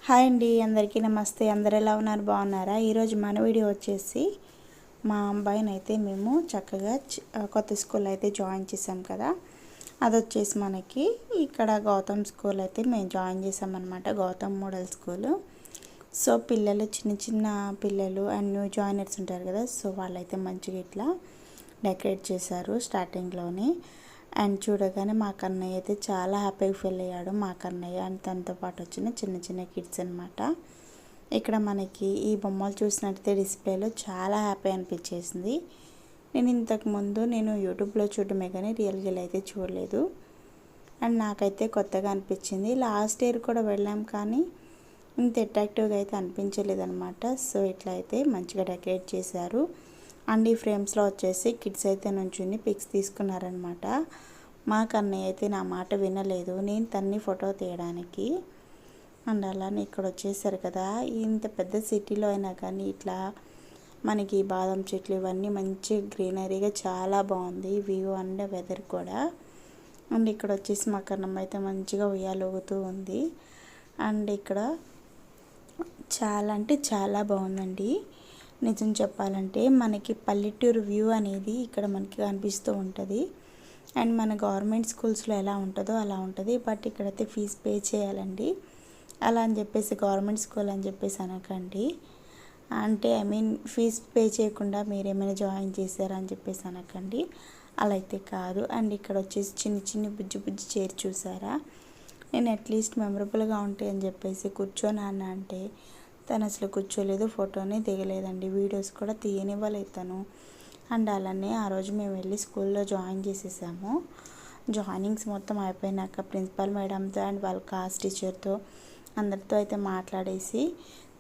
Hi అండి, అందరికీ నమస్తే. అందరు ఎలా ఉన్నారు? బాగున్నారా? ఈరోజు మన వీడియో వచ్చేసి మా అబ్బాయిని అయితే మేము చక్కగా కొత్త స్కూల్ అయితే జాయిన్ చేసాం కదా. అది వచ్చేసి మనకి ఇక్కడ గౌతమ్ స్కూల్ అయితే మేము జాయిన్ చేసామన్నమాట. Gautam model school. సో పిల్లలు చిన్న చిన్న పిల్లలు అండ్ న్యూ జాయినర్స్ ఉంటారు కదా, సో వాళ్ళైతే మంచిగా ఇట్లా డెకరేట్ చేశారు స్టార్టింగ్లోనే. అండ్ చూడగానే మా కన్నయ్య అయితే చాలా హ్యాపీగా ఫీల్ అయ్యాడు. మా కన్నయ్య అండ్ తనతో పాటు వచ్చిన చిన్న చిన్న కిడ్స్ అనమాట. ఇక్కడ మనకి ఈ బొమ్మలు చూసినట్టయితే డిస్ప్లేలో చాలా హ్యాపీ అనిపించేసింది. నేను ఇంతకుముందు యూట్యూబ్లో చూడటమే కానీ రియల్గా అయితే చూడలేదు. అండ్ నాకైతే కొత్తగా అనిపించింది. లాస్ట్ ఇయర్ కూడా వెళ్ళాం కానీ ఇంత అట్రాక్టివ్గా అయితే అనిపించలేదు అనమాట. సో ఇట్లా అయితే మంచిగా డెకరేట్ చేశారు. అండ్ ఈ ఫ్రేమ్స్లో వచ్చేసి కిడ్స్ అయితే నుంచుని పిక్స్ తీసుకున్నారనమాట. మా కన్నయ్య అయితే నా మాట వినలేదు, నేను తన్ని ఫోటో తీయడానికి. అండ్ అలానే ఇక్కడ వచ్చేసారు కదా. ఇంత పెద్ద సిటీలో అయినా కానీ ఇట్లా మనకి బాదం చెట్లు ఇవన్నీ మంచి గ్రీనరీగా చాలా బాగుంది వ్యూ అండ్ వెదర్ కూడా. అండ్ ఇక్కడ వచ్చేసి మా కన్నమ్మ అయితే మంచిగా ఉయ్యాలూగుతూ ఉంది. అండ్ ఇక్కడ చాలా అంటే చాలా బాగుందండి. నిజం చెప్పాలంటే మనకి పల్లెటూరు వ్యూ అనేది ఇక్కడ మనకి కనిపిస్తూ ఉంటుంది. అండ్ మన గవర్నమెంట్ స్కూల్స్లో ఎలా ఉంటుందో అలా ఉంటుంది. బట్ ఇక్కడైతే ఫీజు పే చేయాలండి. అలా అని చెప్పేసి గవర్నమెంట్ స్కూల్ అని చెప్పేసి అనకండి. అంటే ఫీజు పే చేయకుండా మీరు ఏమైనా జాయిన్ చేశారా అని చెప్పేసి అనకండి. అలా అయితే కాదు. అండ్ ఇక్కడ వచ్చేసి చిన్న చిన్న బుజ్జి బుజ్జి చైర్ చూసారా. నేను అట్లీస్ట్ మెమరబుల్గా ఉంటాయి అని చెప్పేసి కూర్చోనాన్న అంటే తను అసలు కూర్చోలేదు, ఫోటోనే దిగలేదండి, వీడియోస్ కూడా తీయనివ్వలేదు తను. అండ్ అలానే ఆ రోజు మేము వెళ్ళి స్కూల్లో జాయిన్ చేసేసాము. జాయినింగ్స్ మొత్తం అయిపోయినాక ప్రిన్సిపల్ మేడంతో అండ్ వాళ్ళ క్లాస్ టీచర్తో అందరితో అయితే మాట్లాడేసి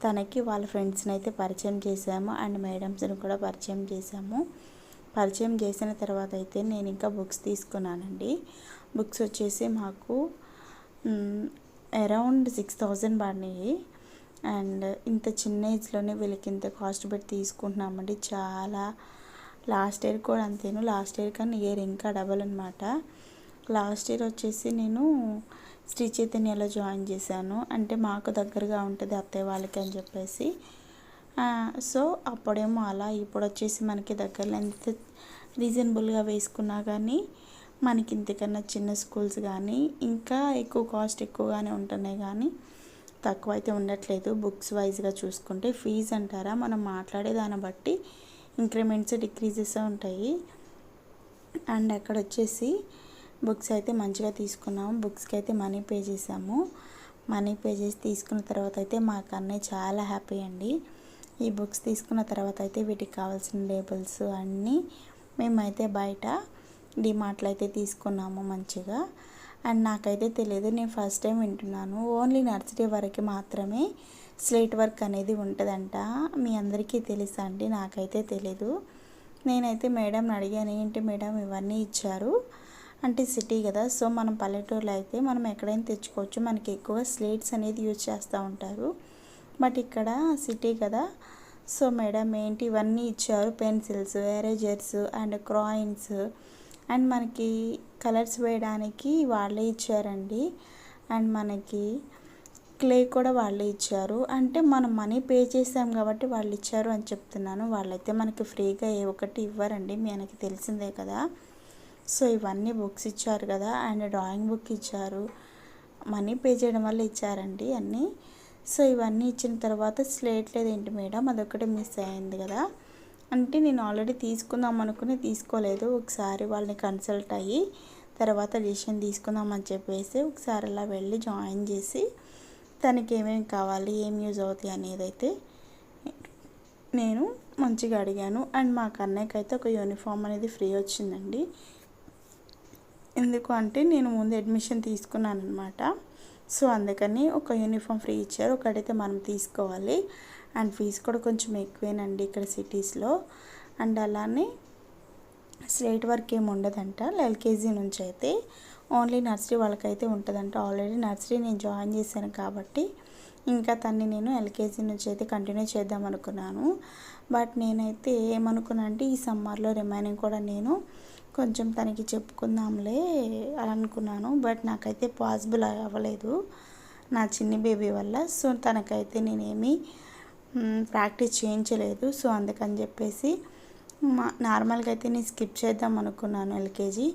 తనకి వాళ్ళ ఫ్రెండ్స్ని అయితే పరిచయం చేసాము. అండ్ మేడమ్స్ని కూడా పరిచయం చేసాము. పరిచయం చేసిన తర్వాత అయితే నేను ఇంకా బుక్స్ తీసుకున్నానండి. బుక్స్ వచ్చేసి మాకు అరౌండ్ 6,000 పడినాయి. అండ్ ఇంత చిన్న ఏజ్లోనే వీళ్ళకి ఇంత కాస్ట్ పెట్టి తీసుకుంటున్నామండి. చాలా లాస్ట్ ఇయర్ కూడా అంతేను. లాస్ట్ ఇయర్ కానీ ఇయర్ ఇంకా డబల్ అనమాట. లాస్ట్ ఇయర్ వచ్చేసి నేను శ్రీ చైతన్యలో జాయిన్ చేశాను. అంటే మాకు దగ్గరగా ఉంటుంది అత్తయ్య వాళ్ళకి అని చెప్పేసి. సో అప్పుడేమో అలా, ఇప్పుడు వచ్చేసి మనకి దగ్గరలో ఎంత రీజనబుల్గా వేసుకున్నా కానీ మనకి ఇంతకన్నా చిన్న స్కూల్స్ కానీ ఇంకా ఎక్కువ కాస్ట్ ఎక్కువగానే ఉంటున్నాయి కానీ తక్కువ అయితే ఉండట్లేదు. బుక్స్ వైజ్గా చూసుకుంటే ఫీజు అంటారా, మనం మాట్లాడే దాన్ని బట్టి ఇంక్రిమెంట్స్ డిక్రీజెస్ ఉంటాయి. అండ్ అక్కడ వచ్చేసి బుక్స్ అయితే మంచిగా తీసుకున్నాము. బుక్స్కి అయితే మనీ పే చేసాము. మనీ పే చేసి తీసుకున్న తర్వాత అయితే మా కన్నయ్య చాలా హ్యాపీ అండి. ఈ బుక్స్ తీసుకున్న తర్వాత అయితే వీటికి కావాల్సిన లేబుల్స్ అన్నీ మేమైతే బయట డిమార్ట్లో అయితే తీసుకున్నాము మంచిగా. అండ్ నాకైతే తెలియదు, నేను ఫస్ట్ టైం వింటున్నాను. ఓన్లీ నర్సరీ వరకు మాత్రమే స్లేట్ వర్క్ అనేది ఉంటుందంట. మీ అందరికీ తెలుసా అండి? నాకైతే తెలీదు. నేనైతే మేడంని అడిగాను, ఏంటి మేడం ఇవన్నీ ఇచ్చారు అంటే సిటీ కదా, సో మనం పల్లెటూరులో అయితే మనం ఎక్కడైనా తెచ్చుకోవచ్చు, మనకి ఎక్కువగా స్లేట్స్ అనేది యూజ్ చేస్తూ ఉంటారు. బట్ ఇక్కడ సిటీ కదా, సో మేడం ఏంటి ఇవన్నీ ఇచ్చారు, పెన్సిల్స్, ఎరేజర్స్ అండ్ క్రాయిన్స్ అండ్ మనకి కలర్స్ వేయడానికి వాళ్ళే ఇచ్చారండి. అండ్ మనకి క్లే కూడా వాళ్ళే ఇచ్చారు. అంటే మనం మనీ పే చేసాం కాబట్టి వాళ్ళు ఇచ్చారు అని చెప్తున్నాను. వాళ్ళైతే మనకి ఫ్రీగా ఏ ఒక్కటి ఇవ్వరండి, మనకి తెలిసిందే కదా. సో ఇవన్నీ బుక్స్ ఇచ్చారు కదా, అండ్ డ్రాయింగ్ బుక్ ఇచ్చారు. మనీ పే చేయడం వల్ల ఇచ్చారండి అన్నీ. సో ఇవన్నీ ఇచ్చిన తర్వాత స్లేట్ లేదేంటి మేడం, అదొక్కటి మిస్ అయింది కదా అంటే నేను ఆల్రెడీ తీసుకుందాం అనుకుని తీసుకోలేదు. ఒకసారి వాళ్ళని కన్సల్ట్ అయ్యి తర్వాత డిసిషన్ తీసుకుందామని చెప్పేసి ఒకసారి అలా వెళ్ళి జాయిన్ చేసి తనకి ఏమేమి కావాలి, ఏం యూజ్ అవుతాయి అనేది అయితే నేను మంచిగా అడిగాను. అండ్ మా కన్నయ్యకి అయితే ఒక యూనిఫామ్ అనేది ఫ్రీ వచ్చిందండి. ఎందుకు అంటే నేను ముందు అడ్మిషన్ తీసుకున్నాను అనమాట. సో అందుకని ఒక యూనిఫామ్ ఫ్రీ ఇచ్చారు. ఒకటైతే మనం తీసుకోవాలి. అండ్ ఫీజు కూడా కొంచెం ఎక్కువేనండి ఇక్కడ సిటీస్లో. అండ్ అలానే స్లేట్ వర్క్ ఏమి ఉండదంట ఎల్కేజీ నుంచి అయితే, ఓన్లీ నర్సరీ వాళ్ళకైతే ఉంటుందంట. ఆల్రెడీ నర్సరీ నేను జాయిన్ చేశాను కాబట్టి ఇంకా తన్ని నేను ఎల్కేజీ నుంచి అయితే కంటిన్యూ చేద్దాం అనుకున్నాను. బట్ నేనైతే ఏమనుకున్నా అంటే ఈ సమ్మర్లో రిమైనింగ్ కూడా నేను కొంచెం తనకి చెప్పుకుందాంలే అని అనుకున్నాను. బట్ నాకైతే పాసిబుల్ అవ్వలేదు. నా చిన్ని బేబీ వల్ల. సో తనకైతే నేనేమి ప్రాక్టీస్ చేయించలేదు. సో అందుకని చెప్పేసి నార్మల్గా అయితే నేను స్కిప్ చేద్దాం అనుకున్నాను ఎల్కేజీ,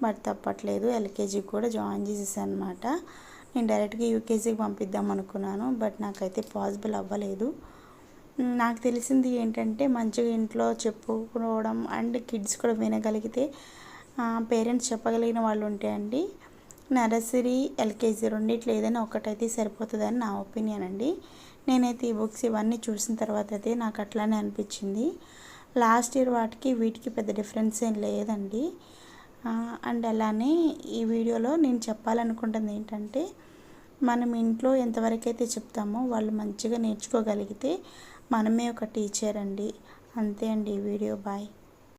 బట్ తప్పట్లేదు, ఎల్కేజీ కూడా జాయిన్ చేసేసాను అనమాట. నేను డైరెక్ట్గా యూకేజీకి పంపిద్దాం అనుకున్నాను, బట్ నాకైతే పాసిబుల్ అవ్వలేదు. నాకు తెలిసింది ఏంటంటే మంచిగా ఇంట్లో చెప్పుకోవడం అండ్ కిడ్స్ కూడా వినగలిగితే, పేరెంట్స్ చెప్పగలిగిన వాళ్ళు ఉంటే అండి నర్సరీ ఎల్కేజీ రెండిట్లో ఏదైనా ఒకటైతే సరిపోతుందని నా ఒపీనియన్ అండి. నేనైతే ఈ బుక్స్ ఇవన్నీ చూసిన తర్వాత అయితే నాకు అట్లానే అనిపించింది. లాస్ట్ ఇయర్ వాటికి వీటికి పెద్ద డిఫరెన్స్ ఏం లేదండి. అండ్ అలానే ఈ వీడియోలో నేను చెప్పాలనుకుంటుంది ఏంటంటే, మనం ఇంట్లో ఎంతవరకు అయితే చెప్తామో వాళ్ళు మంచిగా నేర్చుకోగలిగితే మనమే ఒక టీచర్ అండి. అంతే అండి ఈ వీడియో. బాయ్.